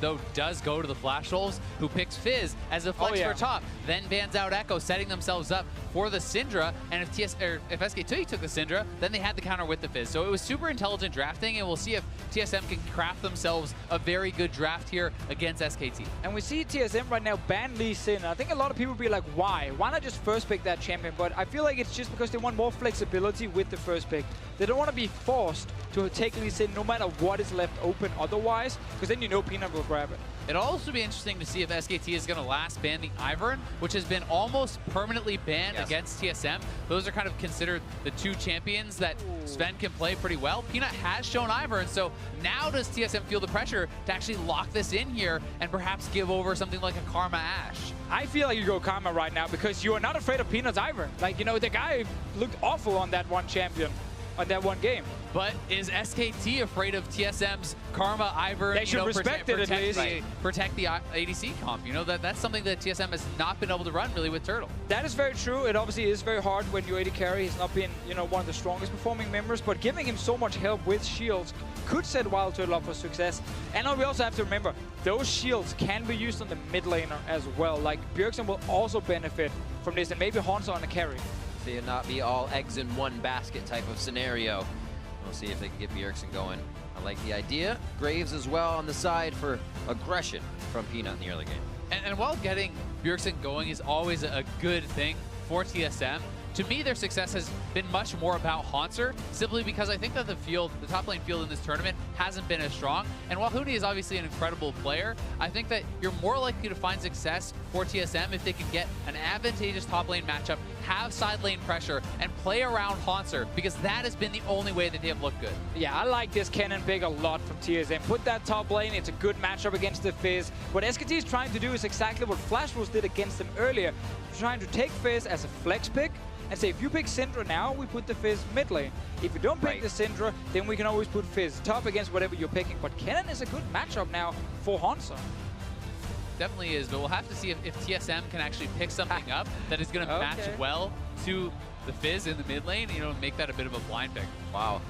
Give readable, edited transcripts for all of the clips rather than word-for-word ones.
though, does go to the Flash Wolves, who picks Fizz as a flex for top, then bans out Echo, setting themselves up for the Syndra. And if SK2 took the Syndra, then they had the counter with the Fizz. So it was super intelligent drafting, and we'll see if TSM can craft themselves a very good draft here against SKT. And we see TSM right now ban Lee Sin. I think a lot of people will be like, why? Why not just first pick that champion? But I feel like it's just because they want more flexibility with the first pick. They don't want to be forced to take Lee Sin no matter what is left open otherwise, because then you know Peanut will grab it. It'll also be interesting to see if SKT is going to last ban the Ivern, which has been almost permanently banned against TSM. Those are kind of considered the two champions that Sven can play pretty well. Peanut has shown Ivern, so now does TSM feel the pressure to actually lock this in here and perhaps give over something like a Karma Ashe? I feel like you go Karma right now because you are not afraid of Peanut's Ivern. Like, you know, the guy looked awful on that one champion. On that one game. But is SKT afraid of TSM's Karma, Ivern? They should respect it at least. Protect the ADC comp. You know, that's something that TSM has not been able to run really with Turtle. That is very true. It obviously is very hard when your AD carry has not been, you know, one of the strongest performing members, but giving him so much help with shields could set Wild Turtle up for success. And we also have to remember, those shields can be used on the mid laner as well. Like, Bjergsen will also benefit from this, and maybe Hansa on the carry. See it not be all eggs in one basket type of scenario. We'll see if they can get Bjergsen going. I like the idea. Graves as well on the side for aggression from Peanut in the early game. And while getting Bjergsen going is always a good thing for TSM, to me, their success has been much more about Haunter, simply because I think that the top lane field in this tournament hasn't been as strong. And while Huni is obviously an incredible player, I think that you're more likely to find success for TSM if they can get an advantageous top lane matchup, have side lane pressure, and play around Haunter, because that has been the only way that they have looked good. Yeah, I like this cannon pick a lot from TSM. Put that top lane, it's a good matchup against the Fizz. What SKT is trying to do is exactly what Flash Wolves did against them earlier. They're trying to take Fizz as a flex pick, and say, if you pick Syndra now, we put the Fizz mid lane. If you don't pick the Syndra, then we can always put Fizz top against whatever you're picking. But Kennen is a good matchup now for Hansa. Definitely is, but we'll have to see if TSM can actually pick something up that is going to match well to the Fizz in the mid lane, you know, make that a bit of a blind pick. Wow.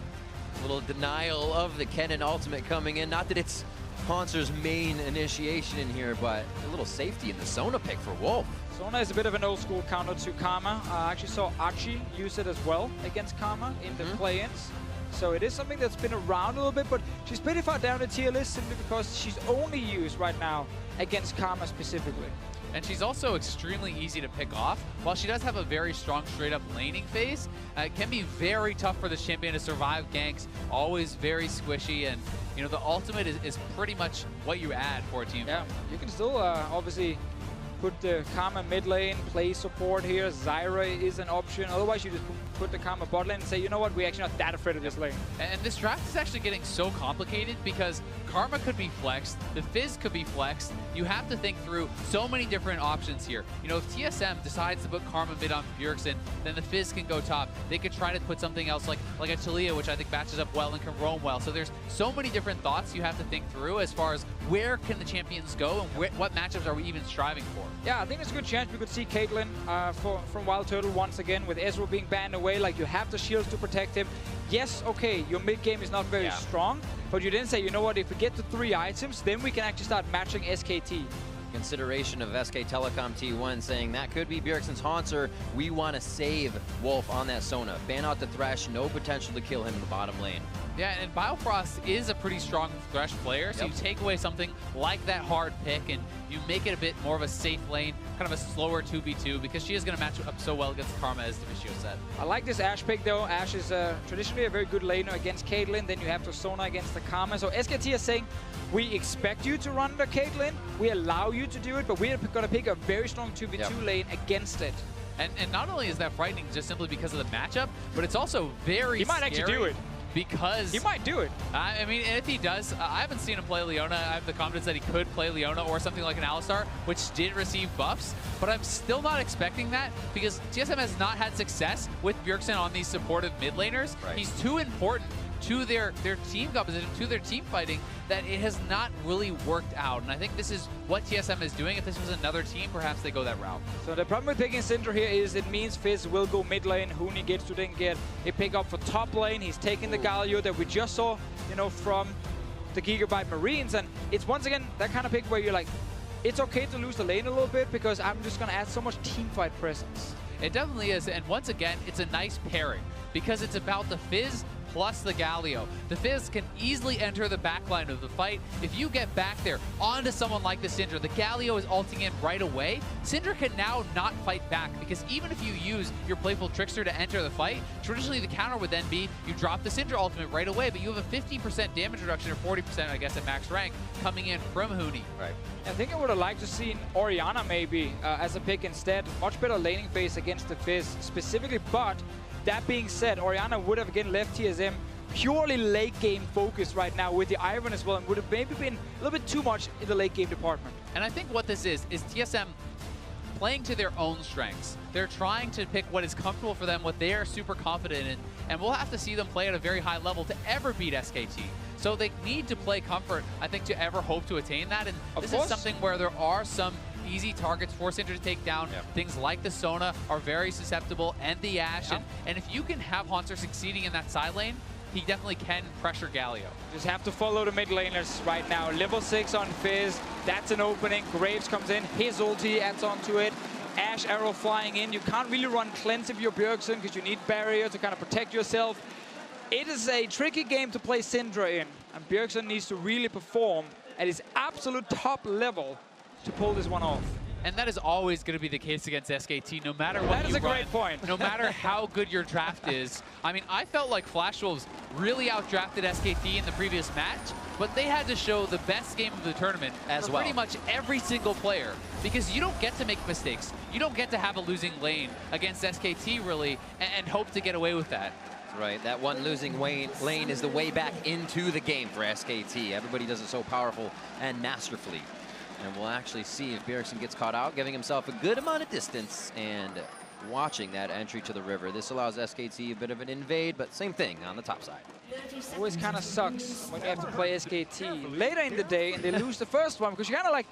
A little denial of the Kennen ultimate coming in. Not that it's Hanser's main initiation in here, but a little safety in the Sona pick for Wolf. Sona is a bit of an old school counter to Karma. I actually saw Archie use it as well against Karma in the play-ins. So it is something that's been around a little bit, but she's pretty far down the tier list simply because she's only used right now against Karma specifically. And she's also extremely easy to pick off. While she does have a very strong straight-up laning phase, it can be very tough for this champion to survive ganks, always very squishy, and you know, the ultimate is pretty much what you add for a team. Yeah, you can still obviously put the Karma mid lane, play support here. Zyra is an option. Otherwise, you just put the Karma bot lane and say, you know what, we're actually not that afraid of this lane. And this draft is actually getting so complicated because Karma could be flexed, the Fizz could be flexed. You have to think through so many different options here. You know, if TSM decides to put Karma mid on Bjergsen, then the Fizz can go top. They could try to put something else like a Talia, which I think matches up well and can roam well. So there's so many different thoughts you have to think through as far as where can the champions go and what matchups are we even striving for. Yeah, I think there's a good chance we could see Caitlyn from Wild Turtle once again with Ezreal being banned away. Like, you have the shields to protect him. Yes, okay, your mid game is not very strong, but you didn't say, you know what, if we get to 3 items, then we can actually start matching SKT. Consideration of SK Telecom T1 saying that could be Bjergsen's Haunter. We want to save Wolf on that Sona. Ban out the Thresh, no potential to kill him in the bottom lane. Yeah, and Biofrost is a pretty strong Thresh player, so you take away something like that hard pick and you make it a bit more of a safe lane, kind of a slower 2v2, because she is going to match up so well against Karma, as Deficio said. I like this Ashe pick, though. Ashe is traditionally a very good laner against Caitlyn. Then you have the Sona against the Karma. So SKT is saying, we expect you to run the Caitlyn, we allow you to do it, but we're going to pick a very strong 2v2 lane against it. And not only is that frightening just simply because of the matchup, but it's also very He might actually do it. Because he might do it. I mean, if he does, I haven't seen him play Leona. I have the confidence that he could play Leona or something like an Alistar, which did receive buffs, but I'm still not expecting that because TSM has not had success with Bjergsen on these supportive mid laners. He's too important to their team composition, to their team fighting, that it has not really worked out. And I think this is what TSM is doing. If this was another team, perhaps they go that route. So the problem with picking Syndra here is it means Fizz will go mid lane. Huni gets to then get a pick up for top lane. He's taking the Galio that we just saw, you know, from the Gigabyte Marines. And it's once again that kind of pick where you're like, it's okay to lose the lane a little bit because I'm just going to add so much teamfight presence. It definitely is, and once again, it's a nice pairing because it's about the Fizz plus the Galio. The Fizz can easily enter the backline of the fight. If you get back there onto someone like the Syndra, the Galio is ulting in right away. Syndra can now not fight back because even if you use your Playful Trickster to enter the fight, traditionally the counter would then be you drop the Syndra ultimate right away, but you have a 50% damage reduction or 40%, I guess, at max rank coming in from Huni. Right. I think I would have liked to see Orianna maybe as a pick instead. Much better laning phase against the Fizz specifically, but that being said, Orianna would have again left TSM purely late game focused right now with the Iron as well, and would have maybe been a little bit too much in the late game department. And I think what this is TSM playing to their own strengths. They're trying to pick what is comfortable for them, what they are super confident in, and we'll have to see them play at a very high level to ever beat SKT. So they need to play comfort, I think, to ever hope to attain that. And this is something where there are some easy targets for Syndra to take down. Things like the Sona are very susceptible, and the Ashe. And if you can have Haunter succeeding in that side lane, he definitely can pressure Galio. Just have to follow the mid laners right now. Level 6 on Fizz. That's an opening. Graves comes in. His ulti adds onto it. Ashe arrow flying in. You can't really run cleanse if you're Bjergsen because you need barrier to kind of protect yourself. It is a tricky game to play Syndra in, and Bjergsen needs to really perform at his absolute top level to pull this one off. And that is always going to be the case against SKT, no matter what That is a great point. No matter how good your draft is. I mean, I felt like Flash Wolves really outdrafted SKT in the previous match, but they had to show the best game of the tournament as for well. Pretty much every single player, because you don't get to make mistakes. You don't get to have a losing lane against SKT, really, and hope to get away with that. Right, that one losing lane is the way back into the game for SKT. Everybody does it so powerful and masterfully. And we'll actually see if Bjergsen gets caught out, giving himself a good amount of distance and watching that entry to the river. This allows SKT a bit of an invade, but same thing on the top side. Always kind of sucks when you have to play SKT later in the day and they lose the first one because you're kind of like,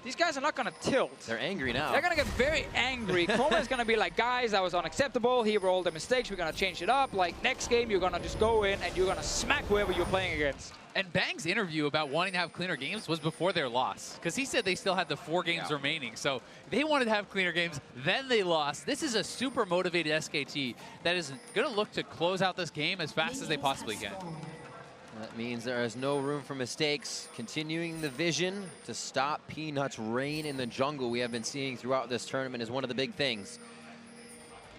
these guys are not going to tilt. They're angry now. They're going to get very angry. Chroma is going to be like, guys, that was unacceptable. Here were all the mistakes. We're going to change it up. Like, next game, you're going to just go in and you're going to smack whoever you're playing against. And Bang's interview about wanting to have cleaner games was before their loss, because he said they still had the 4 games remaining. So they wanted to have cleaner games, then they lost. This is a super motivated SKT that is going to look to close out this game as fast as they possibly can. That means there is no room for mistakes. Continuing the vision to stop Peanut's reign in the jungle we have been seeing throughout this tournament is one of the big things.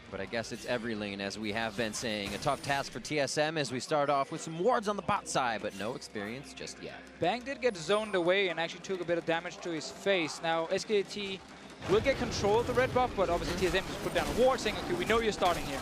But I guess it's every lane, as we have been saying. A tough task for TSM as we start off with some wards on the bot side, but no experience just yet. Bang did get zoned away and actually took a bit of damage to his face. Now, SKT will get control of the red buff, but obviously TSM just put down a ward saying, okay, we know you're starting here.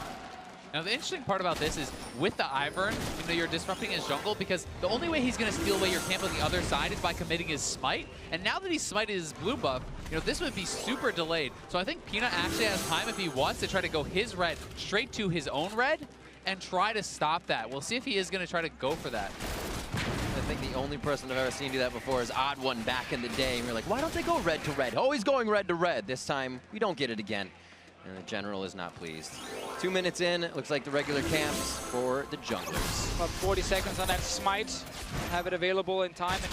Now, the interesting part about this is with the Ivern, you know, you're disrupting his jungle because the only way he's going to steal away your camp on the other side is by committing his smite. And now that he's smited his blue buff, you know, this would be super delayed. So I think Peanut actually has time if he wants to try to go his red straight to his own red and try to stop that. We'll see if he is going to try to go for that. I think the only person I've ever seen do that before is Odd One back in the day. And we're like, why don't they go red to red? Always going red to red. This time, we don't get it again. And the general is not pleased. 2 minutes in, it looks like the regular camps for the junglers. About 40 seconds on that smite. Have it available in time. And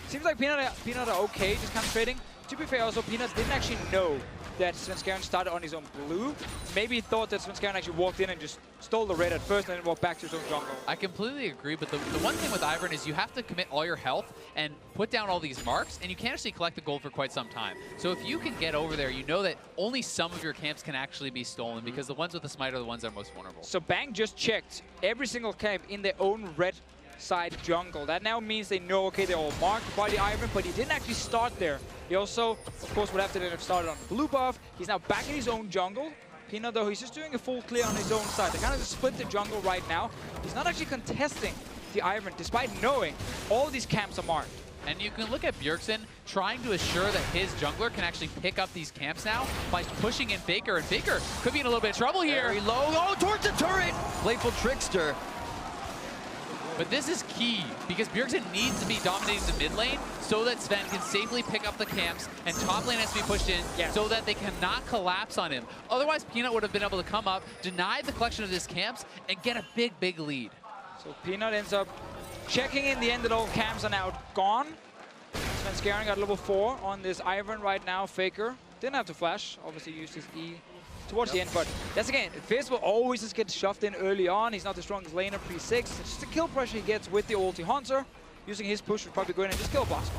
seems like Peanut are okay, just concentrating. To be fair, also, Peanut didn't actually know that Svenskeren started on his own blue. Maybe he thought that Svenskeren actually walked in and just stole the red at first and then walked back to his own jungle. I completely agree, but the one thing with Ivern is you have to commit all your health and put down all these marks, and you can't actually collect the gold for quite some time. So if you can get over there, you know that only some of your camps can actually be stolen because the ones with the smite are the ones that are most vulnerable. So Bang just checked every single camp in their own red side jungle. That now means they know, okay, they're all marked by the Ivern, but he didn't actually start there. He also, of course, would have to then have started on the blue buff. He's now back in his own jungle. Peanut, though, he's just doing a full clear on his own side. They kind of just split the jungle right now. He's not actually contesting the Ivern, despite knowing all these camps are marked. And you can look at Bjergsen trying to assure that his jungler can actually pick up these camps now by pushing in Faker, and Faker could be in a little bit of trouble here. Very low, oh, towards the turret! Playful Trickster. But this is key, because Bjergsen needs to be dominating the mid lane so that Sven can safely pick up the camps, and top lane has to be pushed in so that they cannot collapse on him. Otherwise, Peanut would have been able to come up, deny the collection of his camps, and get a big, big lead. So Peanut ends up checking in the end that all camps are now gone. Svenskeren got level 4 on this Ivan right now. Faker didn't have to flash, obviously used his E towards the end, but that's again, Fizz will always just get shoved in early on. He's not the strongest laner pre-6. It's just the kill pressure he gets with the ulti. Hunter, using his push, would probably go in and just kill boss.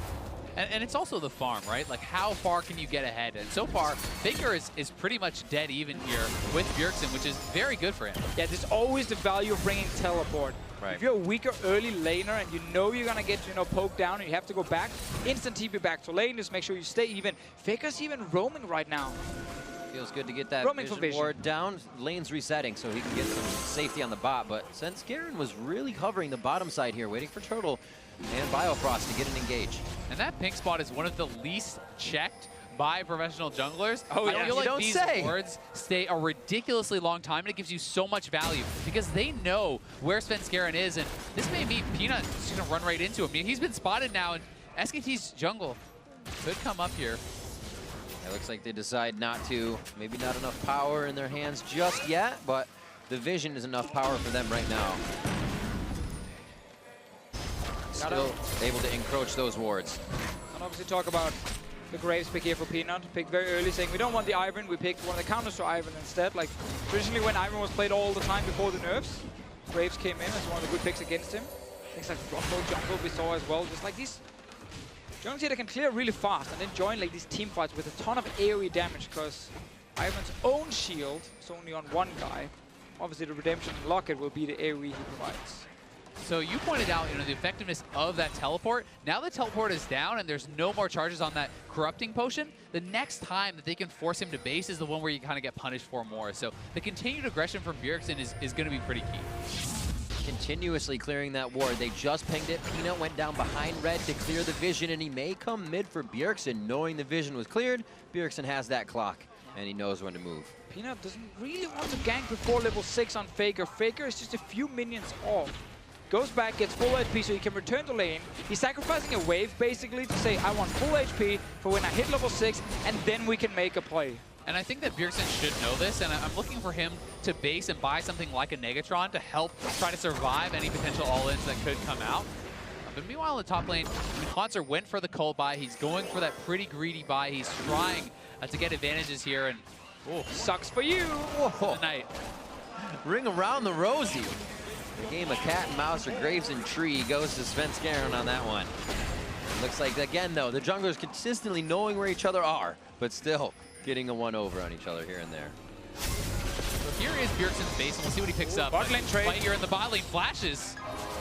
And it's also the farm, right? Like, how far can you get ahead? And so far, Faker is pretty much dead even here with Bjergsen, which is very good for him. Yeah, there's always the value of bringing teleport. Right. If you're a weaker early laner and you know you're gonna get, poked down and you have to go back, instant TP back to lane, just make sure you stay even. Faker's even roaming right now. Feels good to get that vision ward down. Lane's resetting so he can get some safety on the bot, but Svenskeren was really covering the bottom side here, waiting for Turtle and Biofrost to get an engage. And that pink spot is one of the least checked by professional junglers. Oh, yeah. I feel like these wards stay a ridiculously long time, and it gives you so much value because they know where Svenskeren is, and this may mean Peanut is going to run right into him. I mean, he's been spotted now, and SKT's jungle could come up here. It looks like they decide not to. Maybe not enough power in their hands just yet, but the vision is enough power for them right now. Still able to encroach those wards. And obviously talk about the Graves pick here for Peanut. Pick very early saying we don't want the Ivan, we picked one of the counters to Ivan instead. Like traditionally when Ivan was played all the time before the nerfs, Graves came in as one of the good picks against him. Things like Rumble Jungle we saw as well. Just like these jungles here that can clear really fast and then join like these team fights with a ton of AoE damage because Ivan's own shield is only on one guy. Obviously the Redemption and Locket will be the AoE he provides. So you pointed out, the effectiveness of that teleport. Now the teleport is down and there's no more charges on that corrupting potion. The next time that they can force him to base is the one where you kind of get punished for more. So the continued aggression from Bjergsen is going to be pretty key. Continuously clearing that ward. They just pinged it. Peanut went down behind red to clear the vision, and he may come mid for Bjergsen. Knowing the vision was cleared, Bjergsen has that clock, and he knows when to move. Peanut doesn't really want to gank before level 6 on Faker. Faker is just a few minions off. Goes back, gets full HP so he can return to lane. He's sacrificing a wave basically to say, I want full HP for when I hit level 6, and then we can make a play. And I think that Bjergsen should know this, and I'm looking for him to base and buy something like a Negatron to help try to survive any potential all-ins that could come out. But meanwhile, in the top lane, Hanser went for the cold buy. He's going for that pretty greedy buy. He's trying to get advantages here, and sucks for you. Tonight. Ring around the rosy. The game of cat and mouse or Graves and Tree goes to Svenskeren on that one. Looks like, again, though, the junglers consistently knowing where each other are, but still getting a one-over on each other here and there. So here is Bjergsen's base, and we'll see what he picks up. Bot lane trade. Fight here in the bot lane, flashes.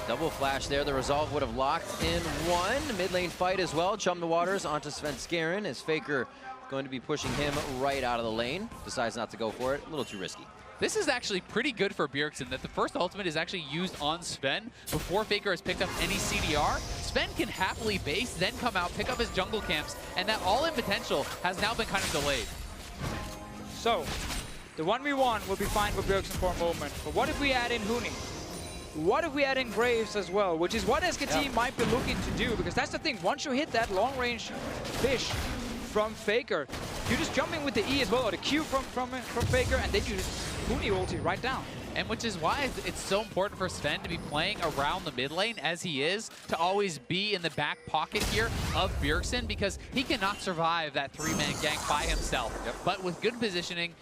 Double flash there. The resolve would have locked in one. Mid lane fight as well. Chum the waters onto Svenskeren as Faker going to be pushing him right out of the lane. Decides not to go for it. A little too risky. This is actually pretty good for Bjergsen, that the first ultimate is actually used on Sven before Faker has picked up any CDR. Sven can happily base, then come out, pick up his jungle camps, and that all-in potential has now been kind of delayed. So, the 1v1 will be fine for Bjergsen for a moment, but what if we add in Huni? What if we add in Graves as well, which is what SKT might be looking to do, because that's the thing, once you hit that long-range fish from Faker, you're just jumping with the E as well, or the Q from Faker, and then you just Huni ulti right down. And which is why it's so important for Sven to be playing around the mid lane as he is, to always be in the back pocket here of Bjergsen, because he cannot survive that 3-man gank by himself. But with good positioning,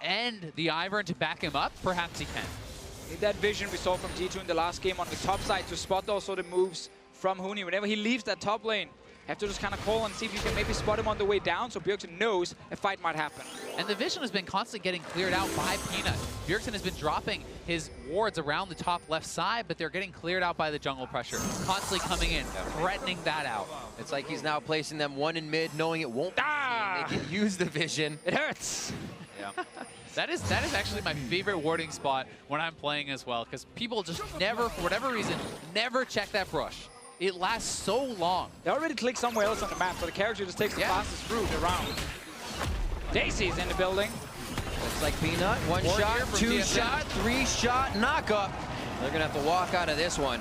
and the Ivern to back him up, perhaps he can. That vision we saw from G2 in the last game on the top side to spot also the moves from Huni. Whenever he leaves that top lane, have to just kind of call and see if you can maybe spot him on the way down, so Bjergsen knows a fight might happen. And the vision has been constantly getting cleared out by Peanut. Bjergsen has been dropping his wards around the top left side, but they're getting cleared out by the jungle pressure. Constantly coming in, threatening that out. It's like he's now placing them one in mid, knowing it won't be seen. They can use the vision. It hurts. Yeah. That is actually my favorite warding spot when I'm playing as well, because people just never, for whatever reason, never check that brush. It lasts so long. They already click somewhere else on the map, so the character just takes the fastest route around. Daisy's in the building. Looks like Peanut. One shot, two shot, three shot, knockup. They're going to have to walk out of this one.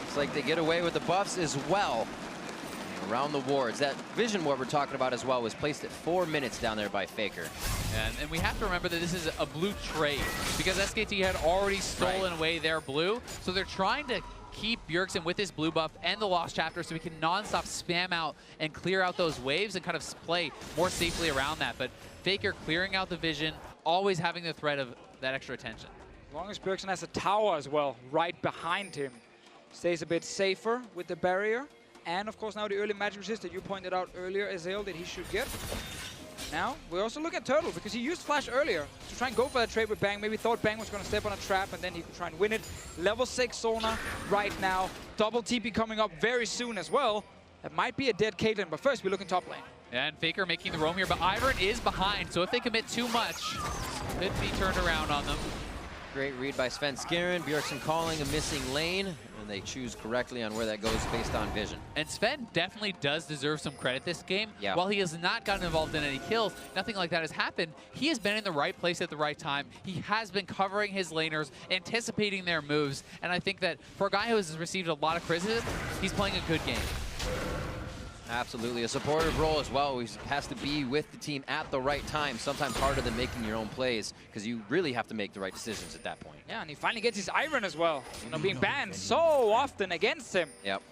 Looks like they get away with the buffs as well. Around the wards. That vision ward we're talking about as well was placed at 4 minutes down there by Faker. And we have to remember that this is a blue trade, because SKT had already stolen away their blue, so they're trying to keep Bjergsen with his blue buff and the Lost Chapter so he can non-stop spam out and clear out those waves and kind of play more safely around that. But Faker clearing out the vision, always having the threat of that extra attention. As long as Bjergsen has a tower as well, right behind him, stays a bit safer with the barrier. And of course now the early magic resist that you pointed out earlier, Azael, that he should get. Now, we also look at Turtle, because he used Flash earlier to try and go for that trade with Bang. Maybe thought Bang was going to step on a trap, and then he could try and win it. Level 6 Sona right now. Double TP coming up very soon as well. That might be a dead Caitlyn, but first we look in top lane. And Faker making the roam here, but Ivern is behind, so if they commit too much, could be turned around on them. Great read by Sven. Bjergsen calling a missing lane, and they choose correctly on where that goes based on vision. And Sven definitely does deserve some credit this game. Yeah. While he has not gotten involved in any kills, nothing like that has happened. He has been in the right place at the right time. He has been covering his laners, anticipating their moves, and I think that for a guy who has received a lot of criticism, he's playing a good game. Absolutely, a supportive role as well. He has to be with the team at the right time, sometimes harder than making your own plays, because you really have to make the right decisions at that point. Yeah, and he finally gets his Iron as well. You know, being banned so often against him. Yep.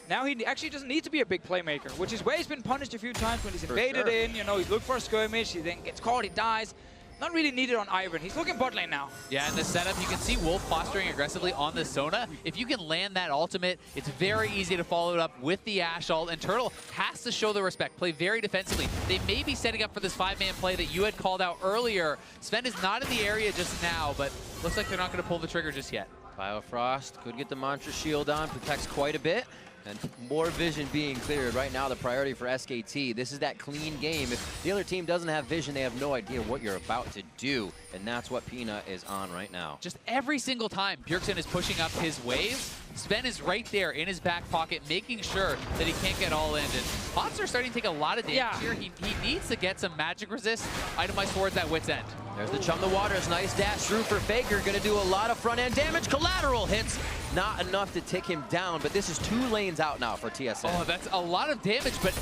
Now he actually doesn't need to be a big playmaker, which is where he's been punished a few times when he's invaded in. You know, he's looked for a skirmish, he then gets caught, he dies. Not really needed on Iron. He's looking bot lane now. Yeah, in the setup, you can see Wolf posturing aggressively on the Sona. If you can land that ultimate, it's very easy to follow it up with the Ashe ult, and Turtle has to show the respect, play very defensively. They may be setting up for this 5-man play that you had called out earlier. Sven is not in the area just now, but looks like they're not going to pull the trigger just yet. Biofrost could get the Mantra Shield on, protects quite a bit. And more vision being cleared. Right now, the priority for SKT. This is that clean game. If the other team doesn't have vision, they have no idea what you're about to do. And that's what Peanut is on right now. Just every single time Bjergsen is pushing up his waves, Sven is right there in his back pocket, making sure that he can't get all in. And Hauntzer starting to take a lot of damage here. He needs to get some magic resist itemized towards that wit's end. There's the Chum the Waters. Nice dash through for Faker. Going to do a lot of front-end damage. Collateral hits. Not enough to tick him down, but this is 2 lanes out now for TSM. Oh, that's a lot of damage, but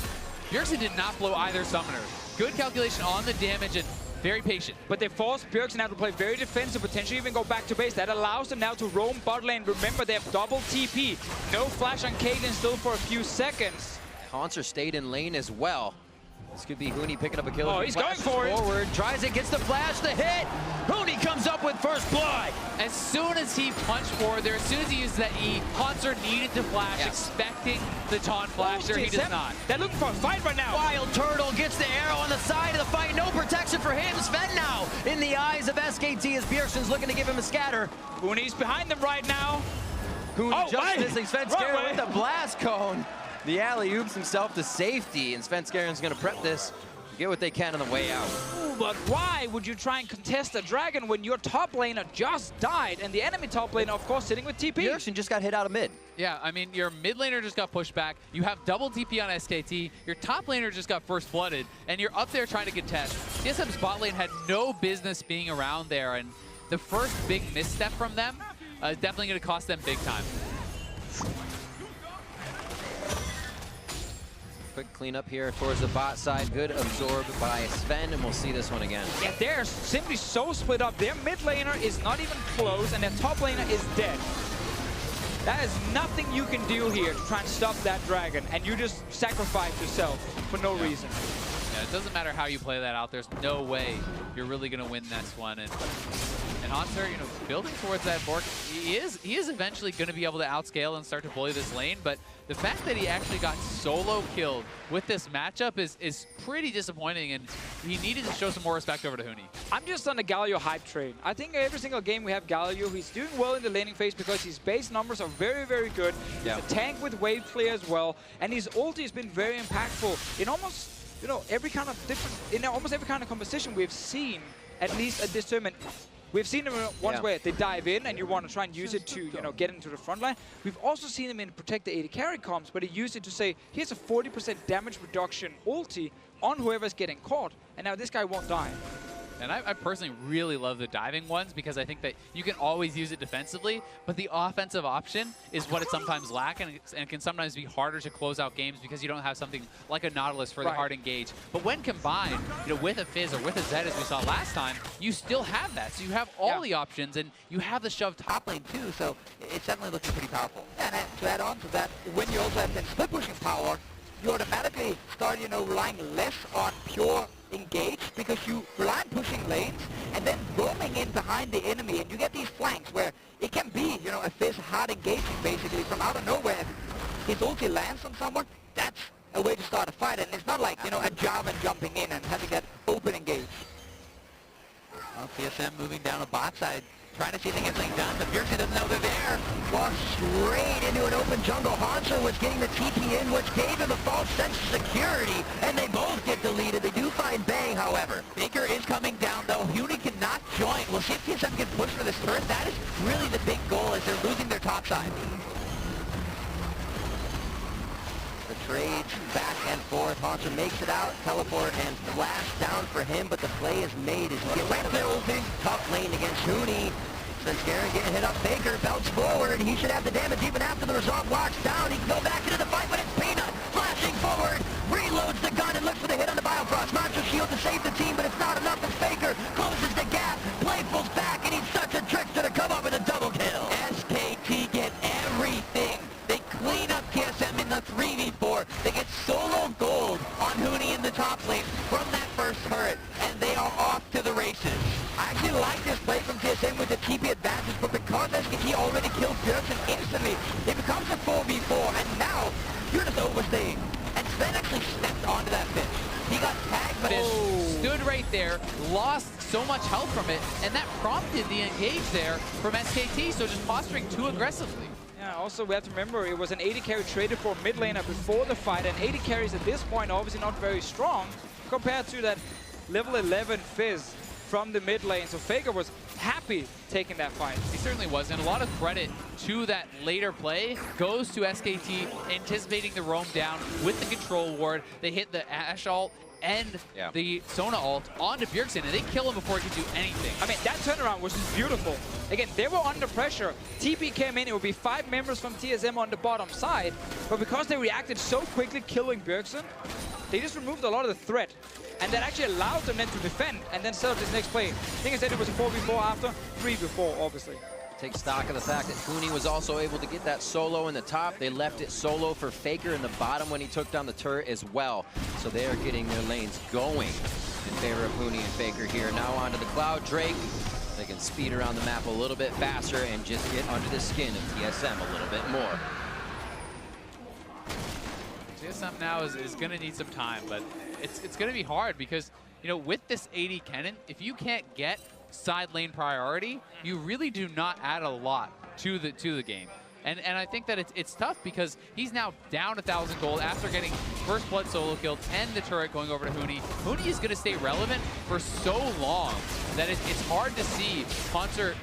Bjergsen did not blow either summoner. Good calculation on the damage and very patient. But they force Bjergsen now to play very defensive, potentially even go back to base. That allows them now to roam bot lane. Remember, they have double TP. No flash on Caitlyn still for a few seconds. Hauntzer stayed in lane as well. This could be Huni picking up a kill. Oh, he's going for it. Forward, tries it, gets the flash, the hit. Huni comes up with first blood. As soon as he punched forward there, as soon as he used that E, Hauntzer needed to flash, expecting the taunt flash there. He does not. They're looking for a fight right now. Wild Turtle gets the arrow on the side of the fight. No protection for him. Sven now in the eyes of SKT as Bjergsen's looking to give him a scatter. Huni's behind them right now. Huni just missing Svenskeren with the blast cone. The alley-oops himself to safety, and Svenskeren's going to prep this, get what they can on the way out. Ooh, but why would you try and contest a dragon when your top laner just died, and the enemy top laner, of course, sitting with TP? Bjergsen just got hit out of mid. Yeah, I mean, your mid laner just got pushed back. You have double TP on SKT. Your top laner just got first blooded, and you're up there trying to contest. TSM's bot lane had no business being around there, and the first big misstep from them is definitely going to cost them big time. Quick cleanup here towards the bot side. Good absorbed by Sven, and we'll see this one again. Yeah, they're simply so split up. Their mid laner is not even close, and their top laner is dead. That is nothing you can do here to try and stop that dragon, and you just sacrifice yourself for no reason. Yeah, it doesn't matter how you play that out. There's no way you're really going to win this one. And Hauntzer, you know, building towards that Bork, he is eventually going to be able to outscale and start to bully this lane, but the fact that he actually got solo killed with this matchup is pretty disappointing, and he needed to show some more respect over to Huni. I'm just on the Galio hype train. I think every single game we have Galio, he's doing well in the laning phase because his base numbers are very, very good. He's a tank with wave clear as well, and his ulti has been very impactful in almost, you know, every kind of almost every kind of composition we've seen, at least at this tournament. We've seen them once where they dive in and you want to try and use it to, you know, get into the front line. We've also seen them in Protect the AD Carry comms, but he used it to say, here's a 40% damage reduction ulti on whoever's getting caught, and now this guy won't die. And I personally really love the diving ones because I think that you can always use it defensively, but the offensive option is what it sometimes lacks, and it can sometimes be harder to close out games because you don't have something like a Nautilus for the hard engage. But when combined, with a Fizz or with a Zed, as we saw last time, you still have that. So you have all the options, and you have the shove top lane too. So it's definitely looking pretty powerful. And to add on to that, when you also have that split pushing power, you automatically start, relying less on pure engage because you rely on pushing lanes and then roaming in behind the enemy, and you get these flanks where it can be, a Fizz hard engaging basically from out of nowhere. His ulti lands on someone, that's a way to start a fight, and it's not like, a Jarvan jumping in and having that open engage. Well, TSM moving down the bot side, trying to see if they get something done, but Bjergsen doesn't know they're there. Walks straight into an open jungle. Hanzo was getting the TP in, which gave him a false sense of security, and they both get deleted. They do find Bang, however. Baker is coming down, though. Huni cannot join. We'll see if TSM can push for this turret. That is really the big goal, as they're losing their top side. The trades back and forth. Hanzo makes it out. Teleport and flash down for him, but the play is made as he gets right up there ulting. Tough lane against Huni. Since Garen getting hit up, Baker belts forward. He should have the damage even after the resolve locks down. He can go back into the fight, but it's Peanut flashing forward. Reloads the gun and looks for the hit on the Biofrost. Monster shield to save the team, but it's not enough as Baker closes the gap. Playful's back, and he's such a trickster to come up with a double kill. SKT get everything. They clean up TSM in the 3v4. They get solo gold on Huni in the top lane from that first turret, and they are off to the races. I actually like this play from TSM with the TP advantage, but because SKT already killed Bjergsen instantly, it becomes a 4v4, and now you're just overstaying. And Sven actually stepped onto that fish. He got tagged, but stood right there, lost so much health from it, and that prompted the engage there from SKT, so just posturing too aggressively. Yeah, also we have to remember it was an AD carry traded for a mid laner before the fight, and AD carries at this point obviously not very strong compared to that level 11 Fizz from the mid lane. So Faker was happy taking that fight. He certainly was, and a lot of credit to that later play goes to SKT anticipating the roam down with the control ward. They hit the Ashe ult and the Sona ult onto Bjergsen, and they kill him before he can do anything. I mean, that turnaround was just beautiful. Again, they were under pressure. TP came in, it would be 5 members from TSM on the bottom side, but because they reacted so quickly killing Bjergsen, they just removed a lot of the threat. And that actually allowed them then to defend and then set up this next play. I think I said it was a 4v4 after, 3 before, obviously. Take stock of the fact that Huni was also able to get that solo in the top. They left it solo for Faker in the bottom when he took down the turret as well. So they are getting their lanes going in favor of Huni and Faker here. Now onto the Cloud Drake. They can speed around the map a little bit faster and just get under the skin of TSM a little bit more. TSM now is going to need some time, but it's going to be hard because, with this AD cannon, if you can't get side lane priority, you really do not add a lot to the game. And I think that it's tough because he's now down 1,000 gold after getting first blood solo killed and the turret going over to Huni. Huni is going to stay relevant for so long that it's hard to see Hunter,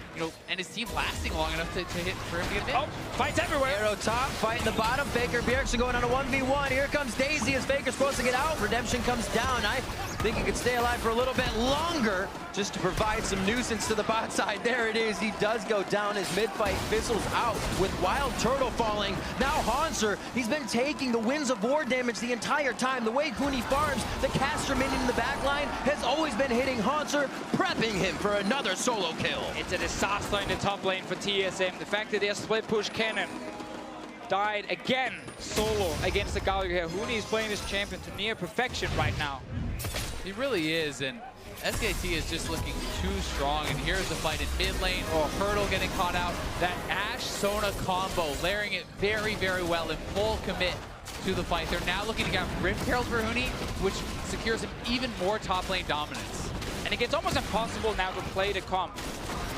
and his team lasting long enough to hit for him to get in. Oh, fights everywhere. Arrow top, fight in the bottom. Faker, Bjergsen going on a 1v1. Here comes Daisy as Faker's supposed to get out. Redemption comes down. I think he could stay alive for a little bit longer just to provide some nuisance to the bot side. There it is. He does go down as mid-fight fizzles out with Wild Turtle falling. Now Hanser, he's been taking the Winds of War damage the entire time. The way Huni farms, the caster minion in the back line has always been hitting Hanser, prepping him for another solo kill. It's a disaster in the top lane for TSM. The fact that their split push cannon died again solo against the Galio here. Huni is playing this champion to near perfection right now. He really is, and SKT is just looking too strong, and here's the fight in mid lane. Hurdle getting caught out. That Ashe-Sona combo, layering it very, very well in full commit to the fight. They're now looking to get Rim Perils for Huni, which secures him even more top lane dominance. And it gets almost impossible now to play the comp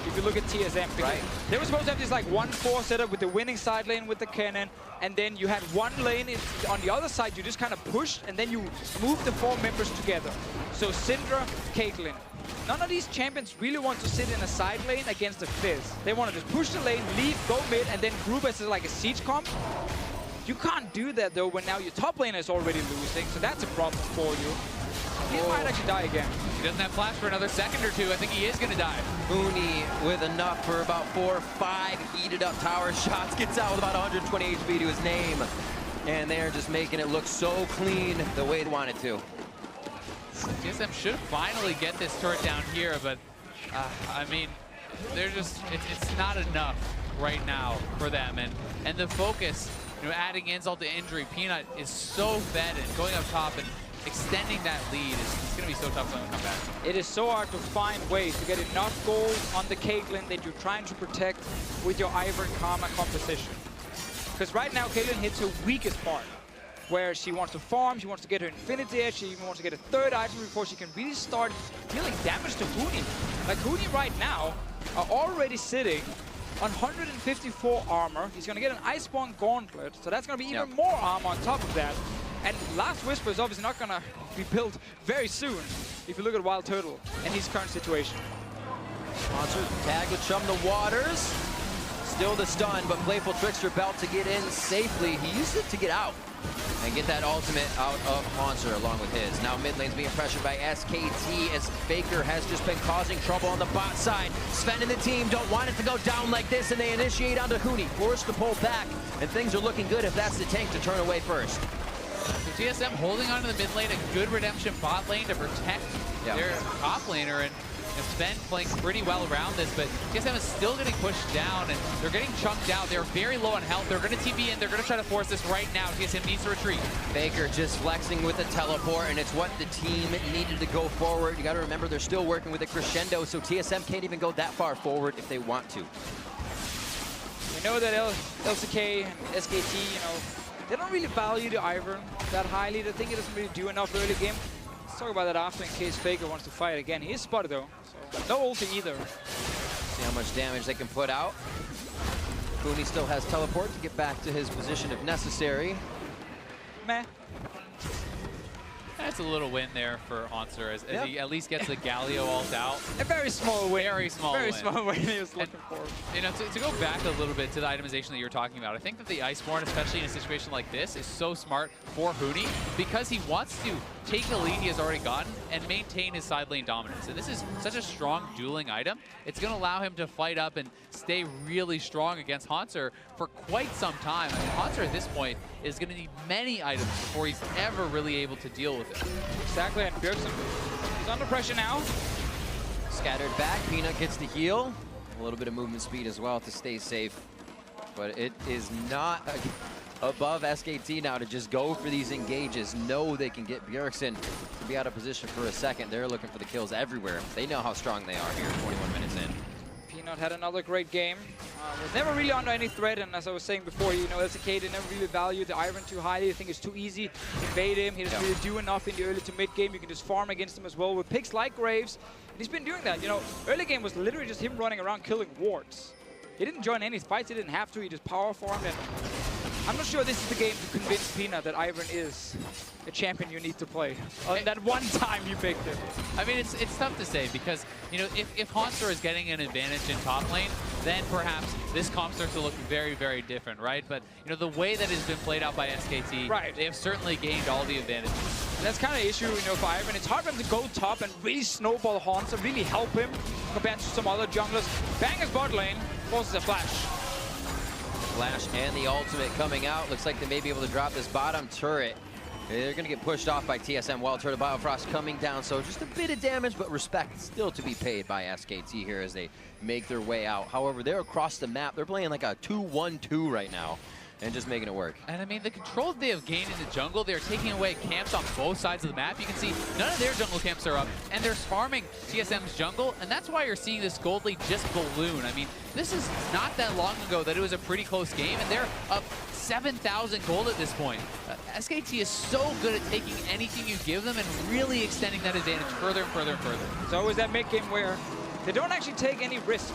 if you look at TSM, because they were supposed to have this like 1-4 setup with the winning side lane with the cannon, and then you had one lane on the other side, you just kind of pushed, and then you moved the 4 members together. So Syndra, Caitlyn. None of these champions really want to sit in a side lane against a Fizz. They want to just push the lane, leave, go mid, and then group as like a siege comp. You can't do that though when now your top laner is already losing, so that's a problem for you. He might actually die again. He doesn't have flash for another second or two. I think he is going to die. Uni with enough for about 4 or 5 heated up tower shots. Gets out with about 120 HP to his name. And they're just making it look so clean the way they want it to. TSM should finally get this turret down here, but I mean, they're just, it's not enough right now for them. And the focus, you know, adding insult to injury, Peanut is so fed and going up top and extending that lead is going to be so tough for them to come back. It is so hard to find ways to get enough gold on the Caitlyn that you're trying to protect with your Ivern Karma composition. Because right now, Caitlyn hits her weakest part, where she wants to farm, she wants to get her Infinity Edge, she even wants to get a third item before she can really start dealing damage to Huni. Like, Huni right now are already sitting on 154 armor. He's going to get an Iceborne Gauntlet, so that's going to be even more armor on top of that. And Last Whisper is obviously not going to be built very soon, if you look at Wild Turtle and his current situation. Monster tag with Chum the Waters. Still the stun, but Playful Trickster about to get in safely. He used it to get out and get that ultimate out of Monster along with his. Now mid lane's being pressured by SKT as Faker has just been causing trouble on the bot side. Sven and the team don't want it to go down like this, and they initiate onto Huni, forced to pull back, and things are looking good if that's the tank to turn away first. So TSM holding on to the mid lane, a good redemption bot lane to protect their top laner, and Sven playing pretty well around this, but TSM is still getting pushed down, and they're getting chunked out. They're very low on health. They're going to TP in. They're going to try to force this right now. TSM needs to retreat. Faker just flexing with a teleport, and it's what the team needed to go forward. You got to remember they're still working with a crescendo, so TSM can't even go that far forward if they want to. We know that LCK and SKT, you know, they don't really value the Ivern that highly. They think it doesn't really do enough early game. Let's talk about that after in case Faker wants to fight again. He is spotted though, so no ulti either. See how much damage they can put out. Booney still has teleport to get back to his position if necessary. Meh. That's a little win there for Haunter as he at least gets the Galio ult out. A very small win. Very small very win. small win he was looking for. You know, to go back a little bit to the itemization that you're talking about, I think that the Iceborne, especially in a situation like this, is so smart for Huni because he wants to take the lead he has already gotten and maintain his side lane dominance. And this is such a strong dueling item. It's going to allow him to fight up and stay really strong against Haunter for quite some time. I mean, Haunter at this point is going to need many items before he's ever really able to deal with it. Exactly, and Bjergsen is under pressure now. Scattered back, Peanut gets the heal. A little bit of movement speed as well to stay safe. But it is not above SKT now to just go for these engages. Know they can get Bjergsen to be out of position for a second. They're looking for the kills everywhere. They know how strong they are here 21 minutes in. Peanut had another great game. Was never really under any threat, and as I was saying before, you know, LCK did never really value the Ivern too highly. I think it's too easy. Invade him. He doesn't really do enough in the early to mid game. You can just farm against him as well with picks like Graves. And he's been doing that. You know, early game was literally just him running around killing wards. He didn't join any fights. He didn't have to. He just power farmed. And I'm not sure this is the game to convince Peanut that Ivern is a champion you need to play. That one time you picked him. I mean, it's tough to say because, you know, if Haunter is getting an advantage in top lane, then perhaps this comp starts to look very, very different, right? But, you know, the way that it's been played out by SKT, they have certainly gained all the advantages. And that's kind of the issue, you know, for Ivern. It's hard for him to go top and really snowball Haunter, really help him compared to some other junglers. Bang his bot lane, forces a flash. Flash and the ultimate coming out. Looks like they may be able to drop this bottom turret. They're going to get pushed off by TSM. Wild Turtle Biofrost coming down, so just a bit of damage, but respect still to be paid by SKT here as they make their way out. However, they're across the map. They're playing like a 2-1-2 right now and just making it work. And I mean, the control they have gained in the jungle, they're taking away camps on both sides of the map. You can see none of their jungle camps are up, and they're farming TSM's jungle, and that's why you're seeing this gold lead just balloon. I mean, this is not that long ago that it was a pretty close game, and they're up 7,000 gold at this point. SKT is so good at taking anything you give them and really extending that advantage further and further and further. It's always that mid game where they don't actually take any risks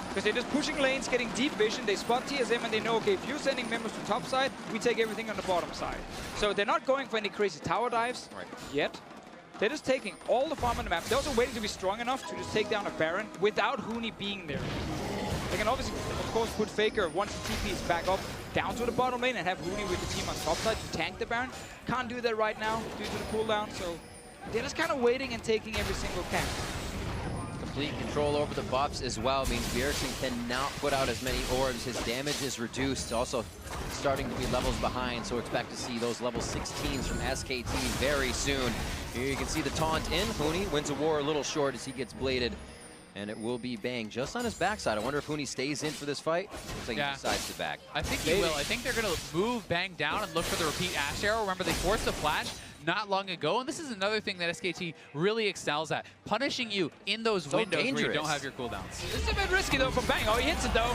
because they're just pushing lanes, getting deep vision. They spot TSM and they know, okay, if you're sending members to top side, we take everything on the bottom side. So they're not going for any crazy tower dives yet. They're just taking all the farm on the map. They're also waiting to be strong enough to just take down a Baron without Huni being there. They can obviously, of course, put Faker once the TP is back up down to the bottom lane and have Huni with the team on top side to tank the Baron. Can't do that right now due to the cooldown, so they're just kind of waiting and taking every single camp. Complete control over the buffs as well means Bjergsen cannot put out as many orbs. His damage is reduced. Also starting to be levels behind, so expect to see those level 16s from SKT very soon. Here you can see the taunt in. Huni wins a war a little short as he gets bladed. And it will be Bang just on his backside. I wonder if Huni stays in for this fight. Looks like he decides to back. I think he will. I think they're going to move Bang down and look for the repeat Ash Arrow. Remember, they forced the flash not long ago, and this is another thing that SKT really excels at, punishing you in those windows where you don't have your cooldowns. This is a bit risky though from Bang. Oh, he hits it though.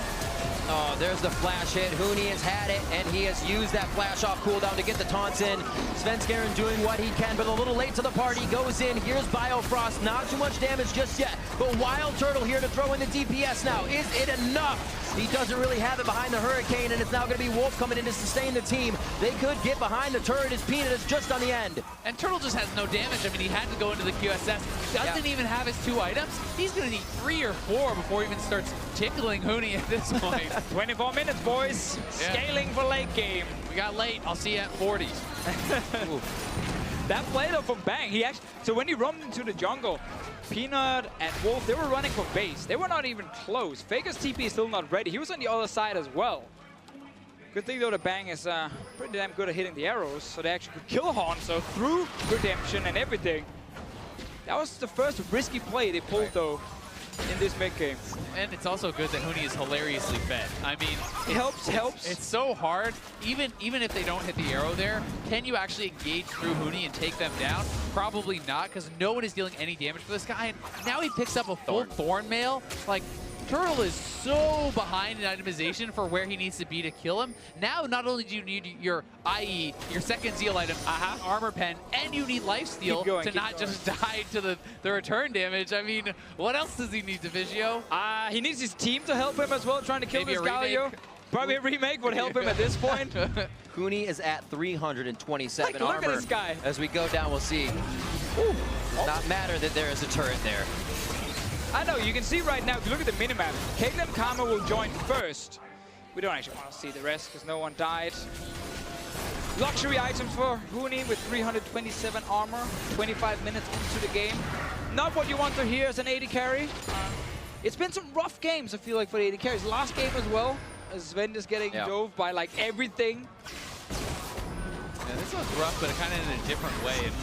Oh, there's the flash hit. Huni has had it, and he has used that flash off cooldown to get the taunts in. Svenskeren doing what he can, but a little late to the party. Goes in. Here's Biofrost. Not too much damage just yet, but Wild Turtle here to throw in the DPS now. Is it enough? He doesn't really have it behind the Hurricane, and it's now going to be Wolf coming in to sustain the team. They could get behind the turret as Peanut is just on the end. And Turtle just has no damage. I mean, he had to go into the QSS. Doesn't even have his 2 items. He's going to need 3 or 4 before he even starts tickling Huni at this point. 24 minutes, boys. Scaling for late game. We got late. I'll see you at 40. That play though from Bang, he actually, so when he roamed into the jungle, Peanut and Wolf, they were running for base. They were not even close. Faker's TP is still not ready. He was on the other side as well. Good thing though that Bang is pretty damn good at hitting the arrows, so they actually could kill Hanzo through Redemption and everything. That was the first risky play they pulled though in this mid game. And it's also good that Huni is hilariously fed. I mean, it helps. It's so hard. Even if they don't hit the arrow there, can you actually engage through Huni and take them down? Probably not, because no one is dealing any damage for this guy. And now he picks up a full Thorn Mail. Like, Turtle is so behind in itemization for where he needs to be to kill him. Now, not only do you need your IE, your second Zeal item, Armor Pen, and you need Lifesteal to not just die to the return damage. I mean, what else does he need, Divigio? He needs his team to help him as well, trying to kill this Galio. Probably a remake would help him at this point. Huni is at 327 armor. Look at this guy. As we go down, we'll see. Ooh, not matter that there is a turret there. I know, you can see right now, if you look at the minimap, Caitlyn Karma will join first. We don't actually want to see the rest because no one died. Luxury items for Huni with 327 armor, 25 minutes into the game. Not what you want to hear as an AD carry. It's been some rough games, I feel like, for the AD carries. Last game as well, as Sven is getting dove by like everything. Yeah, this was rough, but kind of in a different way. And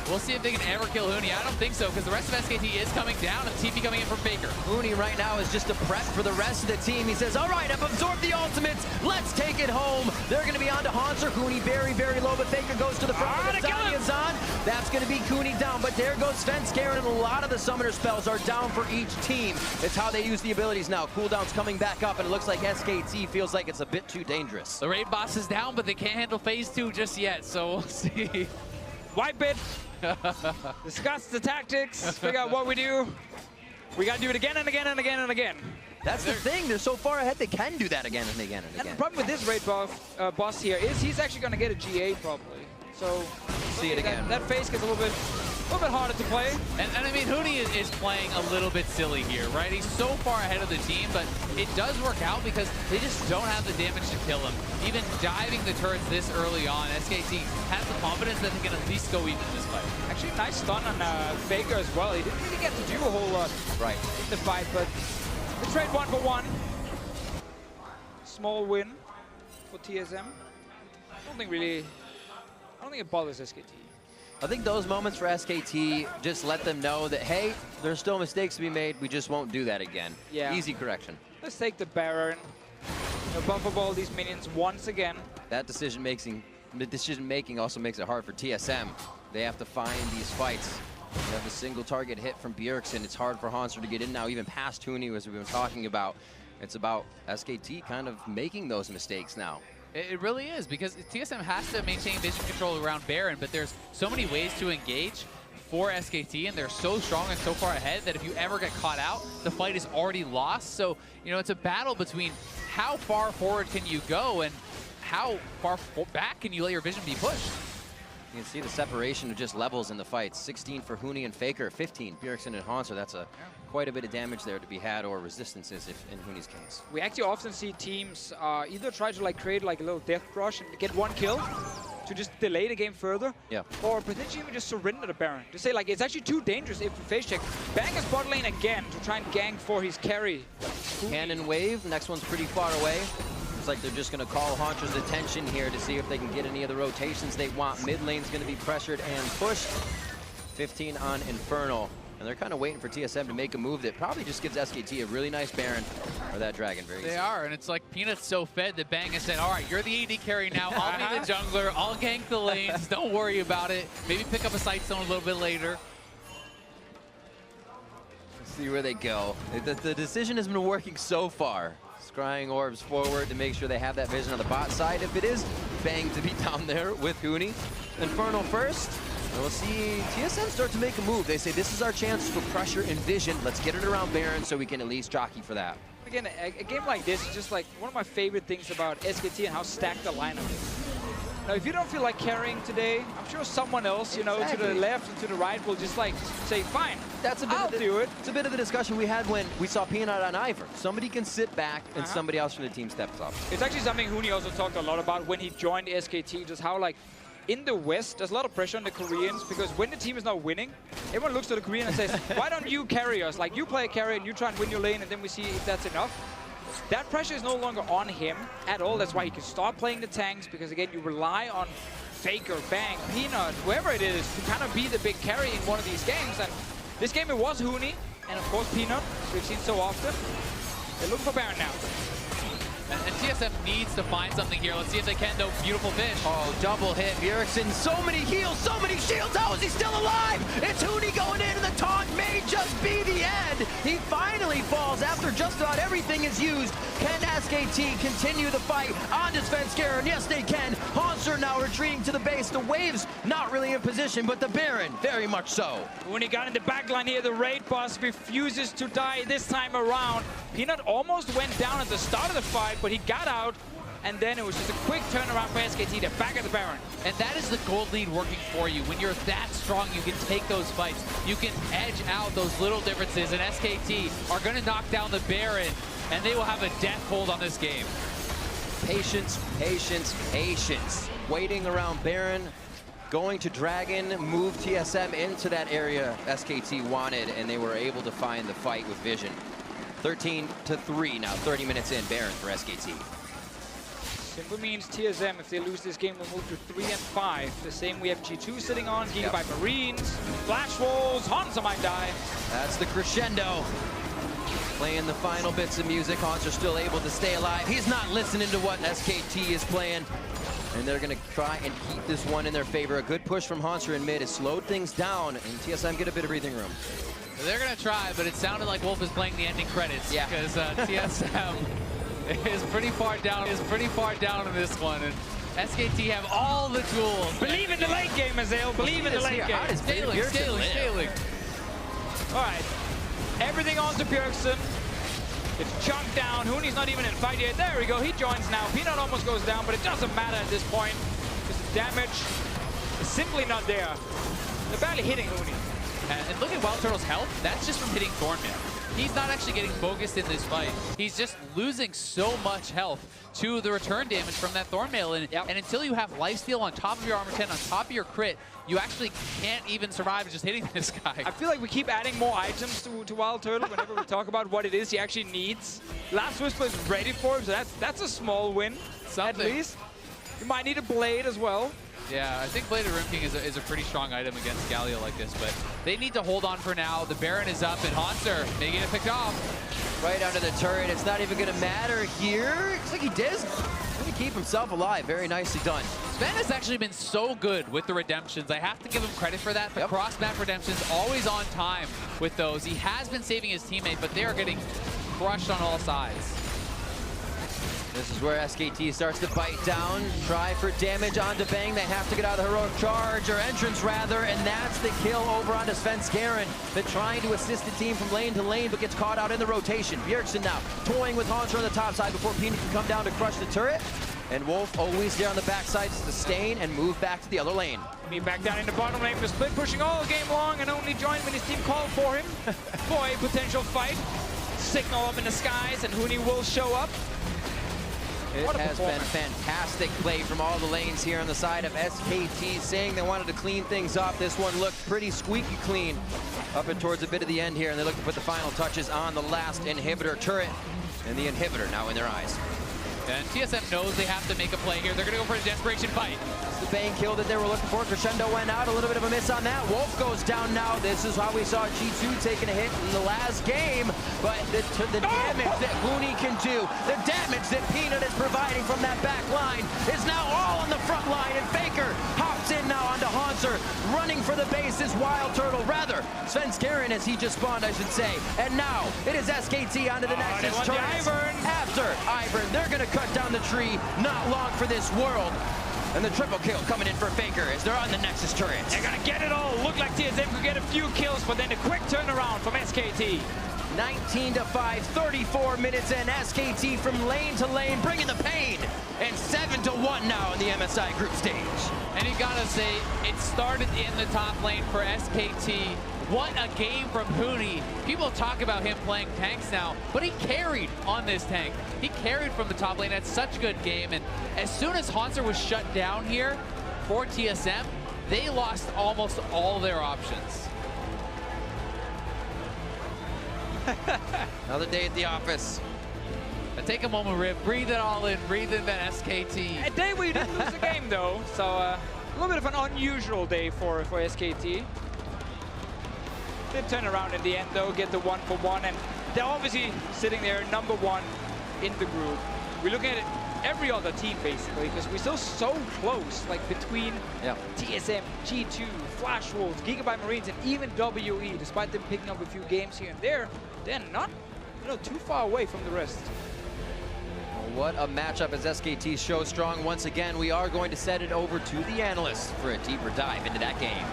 we'll see if they can ever kill Huni. I don't think so, because the rest of SKT is coming down, and TP coming in from Faker. Huni right now is just a prep for the rest of the team. He says, all right, I've absorbed the ultimates. Let's take it home. They're going to be on to Hanser. Huni very, very low, but Faker goes to the front with Zania's on. That's going to be Huni down, but there goes Svenskeren, and a lot of the summoner spells are down for each team. It's how they use the abilities now. Cooldown's coming back up, and it looks like SKT feels like it's a bit too dangerous. The raid boss is down, but they can't handle phase 2 just yet, so we'll see. Wipe it. Discuss the tactics. Figure out what we do. We got to do it again and again and again and again. That's the thing. They're so far ahead, they can do that again and again and again. And the problem with this raid boss here is he's actually going to get a GA probably. So see it again. That phase gets a little bit harder to play. And I mean, Huni is playing a little bit silly here, right? He's so far ahead of the team, but it does work out because they just don't have the damage to kill him. Even diving the turrets this early on, SKT has the confidence that they can at least go even in this fight. Actually, nice stun on Faker as well. He didn't really get to do a whole lot in the fight, but the trade 1-for-1. Small win for TSM. I don't think it bothers SKT. I think those moments for SKT just let them know that, hey, there's still mistakes to be made. We just won't do that again. Yeah. Easy correction. Let's take the Baron. Buffer ball these minions once again. That decision making also makes it hard for TSM. They have to find these fights. You have a single target hit from Bjergsen. It's hard for Hanser to get in now, even past Huni, as we've been talking about. It's about SKT kind of making those mistakes now. It really is, because TSM has to maintain vision control around Baron, but there's so many ways to engage for SKT, and they're so strong and so far ahead that if you ever get caught out, the fight is already lost. So, you know, it's a battle between how far forward can you go and how far back can you let your vision be pushed. You can see the separation of just levels in the fights. 16 for Huni and Faker, 15 Bjergsen and Hanser. That's quite a bit of damage there to be had, or resistances if in Huni's case. We actually often see teams either try to like create like a little death rush and get one kill, to just delay the game further. Yeah. Or potentially even just surrender the Baron. To say, like, it's actually too dangerous if we face check. Bang his bot lane again to try and gank for his carry. Cannon wave, next one's pretty far away. Looks like they're just going to call Haunter's attention here to see if they can get any of the rotations they want. Mid lane's going to be pressured and pushed. 15 on Infernal. And they're kind of waiting for TSM to make a move that probably just gives SKT a really nice Baron or that Dragon. Very easy. They are, and it's like Peanut's so fed that Bang has said, all right, you're the AD carry now. I'll be the jungler. I'll gank the lanes. Don't worry about it. Maybe pick up a sight stone a little bit later. Let's see where they go. The decision has been working so far. Scrying orbs forward to make sure they have that vision on the bot side. If it is, Bang to be down there with Huni. Infernal first. And we'll see TSM start to make a move. They say this is our chance for pressure and vision. Let's get it around Baron so we can at least jockey for that. Again, a game like this is just like one of my favorite things about SKT and how stacked the lineup is. Now, if you don't feel like carrying today, I'm sure someone else, you know, to the left and to the right will just like say, fine, I'll do it. It's a bit of the discussion we had when we saw Peanut on Ivor. Somebody can sit back and somebody else from the team steps up. It's actually something Huni also talked a lot about when he joined SKT, just how like in the West, there's a lot of pressure on the Koreans because when the team is not winning, everyone looks to the Korean and says, why don't you carry us? Like, you play a carry and you try and win your lane and then we see if that's enough. That pressure is no longer on him at all. That's why he can start playing the tanks because, again, you rely on Faker, Bang, Peanut, whoever it is to kind of be the big carry in one of these games. And this game, it was Huni and, of course, Peanut, as we've seen so often. They're looking for Baron now. And TSM needs to find something here. Let's see if they can, though. Beautiful fish. Oh, double hit. Bjergsen, so many heals, so many shields. How is he still alive? It's Huni going in, and the taunt may just be the end. He finally falls after just about everything is used. Can SKT continue the fight on Svenskeren? Yes, they can. Haunter now retreating to the base. The wave's not really in position, but the Baron, very much so. Huni got in the backline here. The raid boss refuses to die this time around. Peanut almost went down at the start of the fight, but he got out, and then it was just a quick turnaround for SKT to back at the Baron. And that is the gold lead working for you. When you're that strong, you can take those fights. You can edge out those little differences, and SKT are going to knock down the Baron, and they will have a death hold on this game. Patience, patience, patience. Waiting around Baron, going to Dragon, move TSM into that area SKT wanted, and they were able to find the fight with vision. 13-3 now, 30 minutes in, Baron for SKT. Simply means TSM, if they lose this game, will move to 3-5. The same we have G2 sitting on, Giga by Marines, Flash Wolves, Hansa might die. That's the crescendo. Playing the final bits of music, Haunter's still able to stay alive. He's not listening to what SKT is playing. And they're going to try and keep this one in their favor. A good push from Haunter in mid has slowed things down, and TSM get a bit of breathing room. They're going to try, but it sounded like Wolf is playing the ending credits. Yeah. Because TSM is pretty far down in this one. And SKT have all the tools. Believe in the late game, Azael. Believe in the late game. Scaling. All right. Everything on to Bjergsen. It's chunked down. Huni's not even in fight yet. There we go. He joins now. Peanut almost goes down, but it doesn't matter at this point because the damage is simply not there. They're barely hitting Huni. And look at Wild Turtle's health. That's just from hitting Thornmail. He's not actually getting focused in this fight. He's just losing so much health to the return damage from that Thornmail. And until you have lifesteal on top of your armor 10, on top of your crit, you actually can't even survive just hitting this guy. I feel like we keep adding more items to Wild Turtle whenever we talk about what it is he actually needs. Last Whisper is ready for him, so that's a small win, at least. You might need a Blade as well. Yeah, I think Blade of Rim King is a pretty strong item against Galio like this, but they need to hold on for now. The Baron is up, and Haunter may get it picked off. Right under the turret. It's not even going to matter here. Looks like he did. Going to keep himself alive. Very nicely done. Sven has actually been so good with the redemptions. I have to give him credit for that. The cross-map redemptions, always on time with those. He has been saving his teammate, but they are getting crushed on all sides. This is where SKT starts to bite down, try for damage onto Bang. They have to get out of the heroic charge, or entrance rather, and that's the kill over onto Svenskeren. Been trying to assist the team from lane to lane, but gets caught out in the rotation. Bjergsen now toying with Haunter on the top side before Peanut can come down to crush the turret. And Wolf always there on the backside to sustain and move back to the other lane. Me back down in the bottom lane for Split, pushing all game long and only joined when his team called for him for a potential fight. Signal up in the skies, and Huni will show up. It has been fantastic play from all the lanes here on the side of SKT, saying they wanted to clean things up. This one looked pretty squeaky clean up and towards a bit of the end here, and they look to put the final touches on the last inhibitor turret, and the inhibitor now in their eyes. And TSM knows they have to make a play here. They're going to go for a desperation fight. It's the bang kill that they were looking for. Crescendo went out, a little bit of a miss on that. Wolf goes down now. This is how we saw G2 taking a hit in the last game. But the damage that Huni can do, the damage that Peanut is providing from that back line is now all on the front line. And Faker hops in now onto Hanser, running for the base is Wild Turtle. Rather, Svenskeren as he just spawned, I should say. And now it is SKT onto the Nexus turret. After Ivern, they're going to cut down the tree. Not long for this world. And the triple kill coming in for Faker as they're on the Nexus turret. They're gonna get it all. Look like TSM could get a few kills, but then a quick turnaround from SKT. 19-5, 34 minutes in. SKT from lane to lane, bringing the pain. And 7-1 now in the MSI group stage. And you gotta say, it started in the top lane for SKT. What a game from Huni. People talk about him playing tanks now, but he carried on this tank. He carried from the top lane. That's such a good game. And as soon as Hanser was shut down here for TSM, they lost almost all their options. Another day at the office. But take a moment, Riv. Breathe it all in. Breathe in that SKT. A day where you didn't lose a game, though. So a little bit of an unusual day for SKT. Did turn around in the end, though, get the 1-for-1. And they're obviously sitting there #1 in the group. We're looking at every other team, basically, because we're still so close, like between TSM, G2, Flash Wolves, Gigabyte Marines, and even WE. Despite them picking up a few games here and there, they're not too far away from the rest. What a matchup as SKT shows strong once again. We are going to set it over to the analysts for a deeper dive into that game.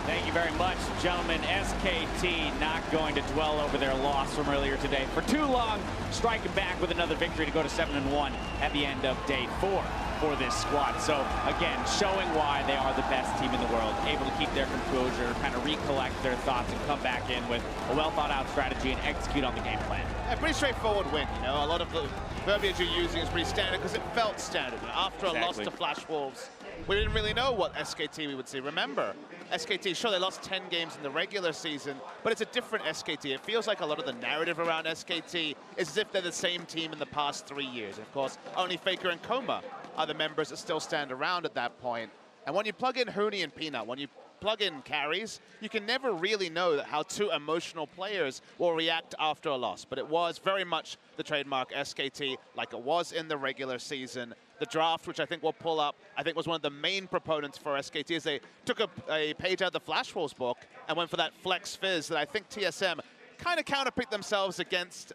Thank you very much, gentlemen. SKT not going to dwell over their loss from earlier today for too long, striking back with another victory to go to 7-1 at the end of day 4 for this squad. So again, showing why they are the best team in the world, able to keep their composure, kind of recollect their thoughts and come back in with a well thought out strategy and execute on the game plan. A pretty straightforward win, you know. A lot of the verbiage you're using is pretty standard because it felt standard. After a loss to Flash Wolves, we didn't really know what SKT we would see. Remember, SKT, sure, they lost 10 games in the regular season, but it's a different SKT. It feels like a lot of the narrative around SKT is as if they're the same team in the past 3 years. And of course, only Faker and Coma are the members that still stand around at that point. And when you plug in Huni and Peanut, when you plug in carries, you can never really know how two emotional players will react after a loss. But it was very much the trademark SKT, like it was in the regular season. The draft, which I think we'll pull up, I think was one of the main proponents for SKT, as they took a page out of the Flash Wolves book and went for that flex fizz that I think TSM kind of counterpicked themselves against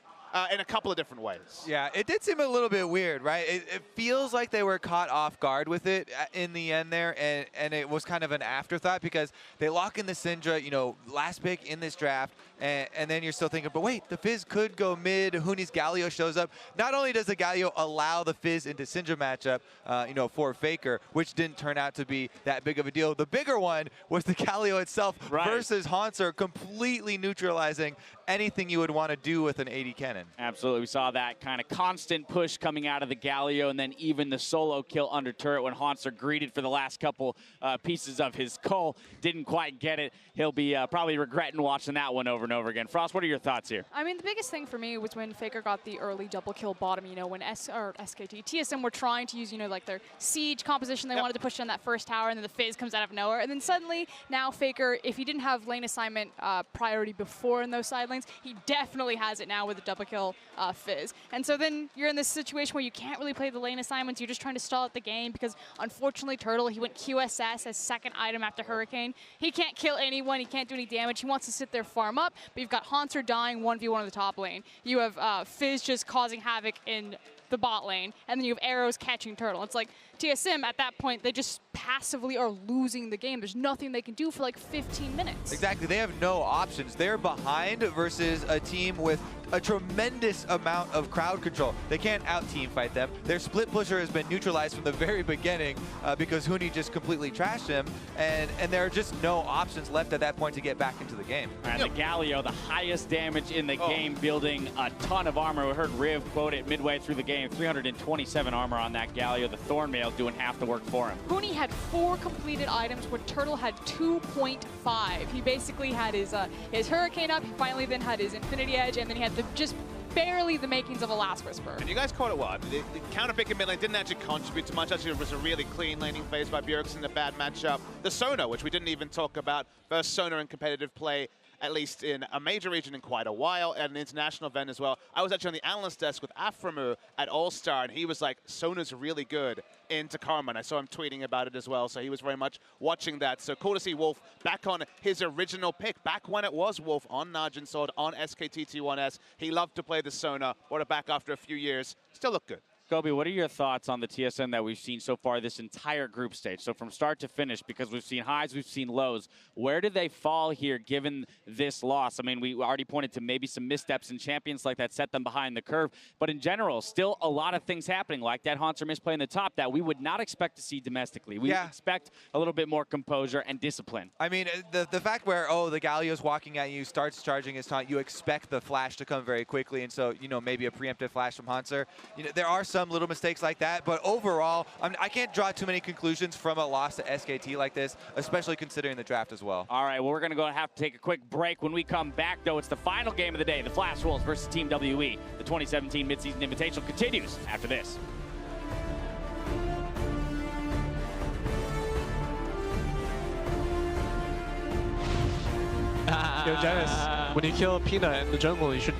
in a couple of different ways. Yeah, it did seem a little bit weird, right? It feels like they were caught off guard with it in the end there, and it was kind of an afterthought because they lock in the Syndra, you know, last pick in this draft, and then you're still thinking, but wait, the Fizz could go mid. Huni's Galio shows up. Not only does the Galio allow the Fizz into Syndra matchup, you know, for Faker, which didn't turn out to be that big of a deal. The bigger one was the Galio itself versus Hanser, completely neutralizing anything you would want to do with an AD cannon. Absolutely. We saw that kind of constant push coming out of the Galio, and then even the solo kill under turret when Hanser greeted for the last couple pieces of his cull. Didn't quite get it. He'll be probably regretting watching that one over and over again. Frost, what are your thoughts here? I mean, the biggest thing for me was when Faker got the early double kill bottom, you know, when SKT, TSM were trying to use, you know, like their siege composition. They wanted to push on that first tower, and then the Fizz comes out of nowhere. And then suddenly, now Faker, if he didn't have lane assignment priority before in those side lanes, he definitely has it now with the double kill Fizz. And so then you're in this situation where you can't really play the lane assignments. You're just trying to stall out the game because, unfortunately, Turtle, he went QSS as second item after Hurricane. He can't kill anyone. He can't do any damage. He wants to sit there, farm up. But you've got Hanser dying 1v1 in the top lane. You have Fizz just causing havoc in the bot lane, and then you have Arrows catching Turtle. It's like TSM at that point, they just passively are losing the game. There's nothing they can do for like 15 minutes. Exactly, they have no options. They're behind versus a team with a tremendous amount of crowd control. They can't out-team fight them. Their split pusher has been neutralized from the very beginning because Huni just completely trashed him, and there are just no options left at that point to get back into the game. And the Galio, the highest damage in the game, building a ton of armor. We heard Riv quote it midway through the game, 327 armor on that Galio. The Thornmail doing half the work for him. Huni had 4 completed items where Turtle had 2.5. He basically had his Hurricane up, he finally then had his Infinity Edge, and then he had just barely the makings of a Last Whisper. And you guys caught it well. The counter pick in mid lane didn't actually contribute too much. Actually, it was a really clean laning phase by Bjergsen, a bad matchup. The Sona, which we didn't even talk about, versus Sona in competitive play, at least in a major region in quite a while, at an international event as well. I was actually on the analyst desk with Aframu at All-Star, and he was like, Sona's really good in Telecom, and I saw him tweeting about it as well, so he was very much watching that. So cool to see Wolf back on his original pick, back when it was Wolf on Najin Sword, on SKT-T1S. He loved to play the Sona, brought it back after a few years. Still looked good. Kobe, what are your thoughts on the TSM that we've seen so far this entire group stage? So from start to finish, because we've seen highs, we've seen lows. Where did they fall here given this loss? I mean, we already pointed to maybe some missteps in champions like that set them behind the curve. But in general, still a lot of things happening, like that Haunter misplay in the top that we would not expect to see domestically. We would expect a little bit more composure and discipline. I mean, the fact where, the Galio's walking at you, starts charging his taunt, you expect the flash to come very quickly. And so, maybe a preemptive flash from Haunter. There are some little mistakes like that, but overall, I can't draw too many conclusions from a loss to SKT like this, especially considering the draft as well. All right, well, we're going to have to take a quick break. When we come back, though, it's the final game of the day, the Flash Wolves versus Team WE. The 2017 Midseason Invitational continues after this. Yo, Janice, when you kill a peanut in the jungle, you should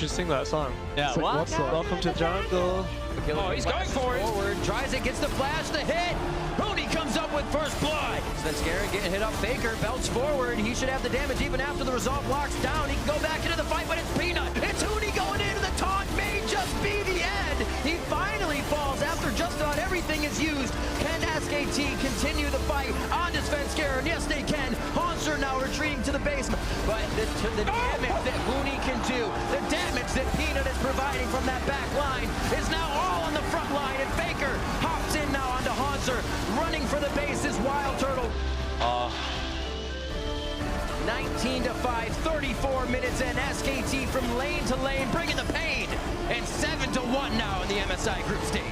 sing that song. Yeah, it's like, welcome to the jungle. Oh, he's going for it. Forward, tries it, gets the flash, the hit. Huni comes up with first blood. Svenskeren getting hit up. Faker belts forward. He should have the damage even after the resolve blocks down. He can go back into the fight, but it's Peanut. It's Huni going into the taunt. May just be the end. He finally falls after just about everything is used. Can SKT continue the fight on to Svenskeren? Yes, they can. Haunter now retreating to the basement. But the damage that Huni can do, the damage that Peanut is providing from that back line is now all on the front line. And Faker hops in now onto Haunter. Running for the base is Wild Turtle. 19-5, 34 minutes in. SKT from lane to lane, bringing the pain. And 7-1 now in the MSI group stage.